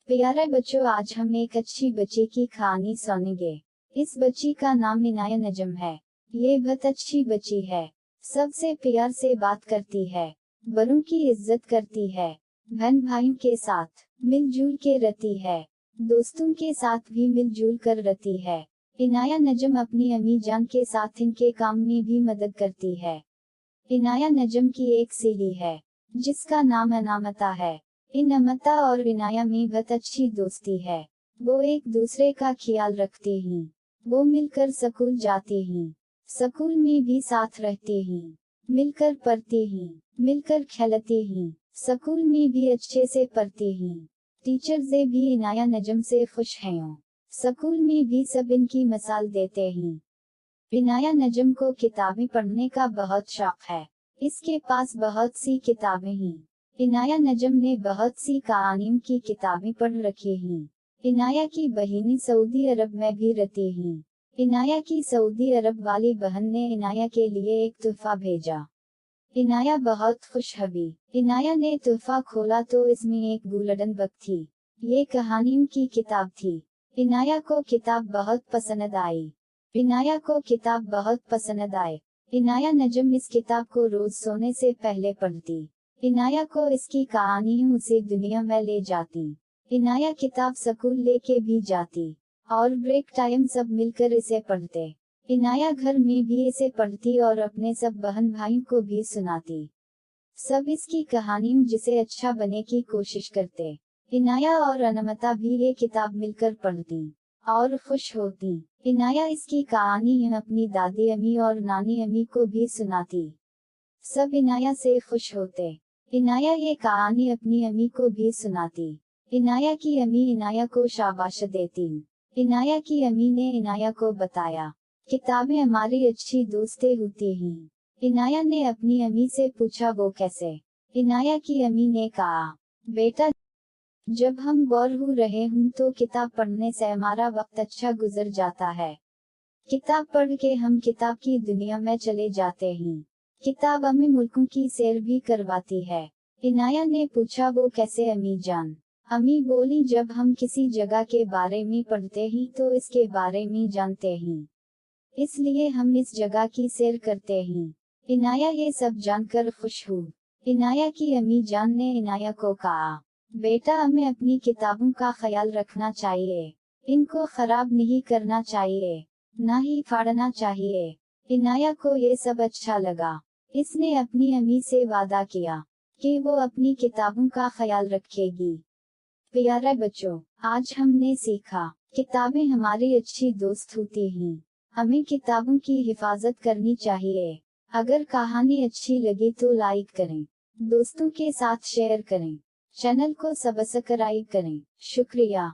प्यारे बच्चों, आज हम एक अच्छी बच्ची की कहानी सुनेंगे। इस बच्ची का नाम इनाया नजम है। ये बहुत अच्छी बच्ची है। सबसे प्यार से बात करती है, बड़ों की इज्जत करती है, बहन भाइयों के साथ मिलजुल के रहती है, दोस्तों के साथ भी मिलजुल कर रहती है। इनाया नजम अपनी अम्मी जान के साथ इनके काम में भी मदद करती है। इनाया नजम की एक सहेली है जिसका नाम अनामता है। इनामता और इनाया में बहुत अच्छी दोस्ती है। वो एक दूसरे का ख्याल रखते हैं। वो मिलकर स्कूल जाते हैं, स्कूल में भी साथ रहते हैं, मिलकर पढ़ते हैं, मिलकर खेलते हैं, स्कूल में भी अच्छे से पढ़ते हैं। टीचर से भी इनाया नजम से खुश हैं। स्कूल में भी सब इनकी मिसाल देते हैं। इनाया नजम को किताबें पढ़ने का बहुत शौक है। इसके पास बहुत सी किताबें हैं। इनाया नजम ने बहुत सी कहानियों की किताबें पढ़ रखी हैं। इनाया की बहनें सऊदी अरब में भी रहती हैं। इनाया की सऊदी अरब वाली बहन ने इनाया के लिए एक तोहफा भेजा। इनाया बहुत खुश हुई। इनाया ने तोहफा खोला तो इसमें एक गोल्डन बग थी। ये कहानियों की किताब थी। इनाया को किताब बहुत पसंद आई। इनाया को किताब बहुत पसंद आए। इनाया नजम इस किताब को रोज सोने से पहले पढ़ती। इनाया को इसकी कहानियां उसे दुनिया में ले जाती। इनाया किताब स्कूल लेके भी जाती और ब्रेक टाइम सब मिलकर इसे पढ़ते। इनाया घर में भी इसे पढ़ती और अपने सब बहन भाइयों को भी सुनाती। सब इसकी कहानियों जिसे अच्छा बने की कोशिश करते। इनाया और अनामता भी ये किताब मिलकर पढ़ती और खुश होती। इनाया इसकी कहानी अपनी दादी अम्मी और नानी अम्मी को भी सुनाती। सब इनाया से खुश होते। इनाया ये कहानी अपनी अम्मी को भी सुनाती। इनाया की अम्मी इनाया को शाबाश देती। इनाया की अम्मी ने इनाया को बताया, किताबें हमारी अच्छी दोस्तें होती हैं। इनाया ने अपनी अम्मी से पूछा वो कैसे। इनाया की अम्मी ने कहा, बेटा जब हम बोर हो रहे हूँ तो किताब पढ़ने से हमारा वक्त अच्छा गुजर जाता है। किताब पढ़ के हम किताब की दुनिया में चले जाते हैं। किताब हमें मुल्कों की सैर भी करवाती है। इनाया ने पूछा वो कैसे अम्मी जान। अम्मी बोली जब हम किसी जगह के बारे में पढ़ते हैं तो इसके बारे में जानते हैं, इसलिए हम इस जगह की सैर करते हैं। इनाया ये सब जानकर खुश हुई। इनाया की अम्मी जान ने इनाया को कहा, बेटा हमें अपनी किताबों का ख्याल रखना चाहिए, इनको खराब नहीं करना चाहिए, ना ही फाड़ना चाहिए। इनाया को ये सब अच्छा लगा। इसने अपनी अम्मी से वादा किया कि वो अपनी किताबों का ख्याल रखेगी। प्यारे बच्चों, आज हमने सीखा किताबें हमारी अच्छी दोस्त होती हैं। हमें किताबों की हिफाजत करनी चाहिए। अगर कहानी अच्छी लगी तो लाइक करें, दोस्तों के साथ शेयर करें, चैनल को सब्सक्राइब करें। शुक्रिया।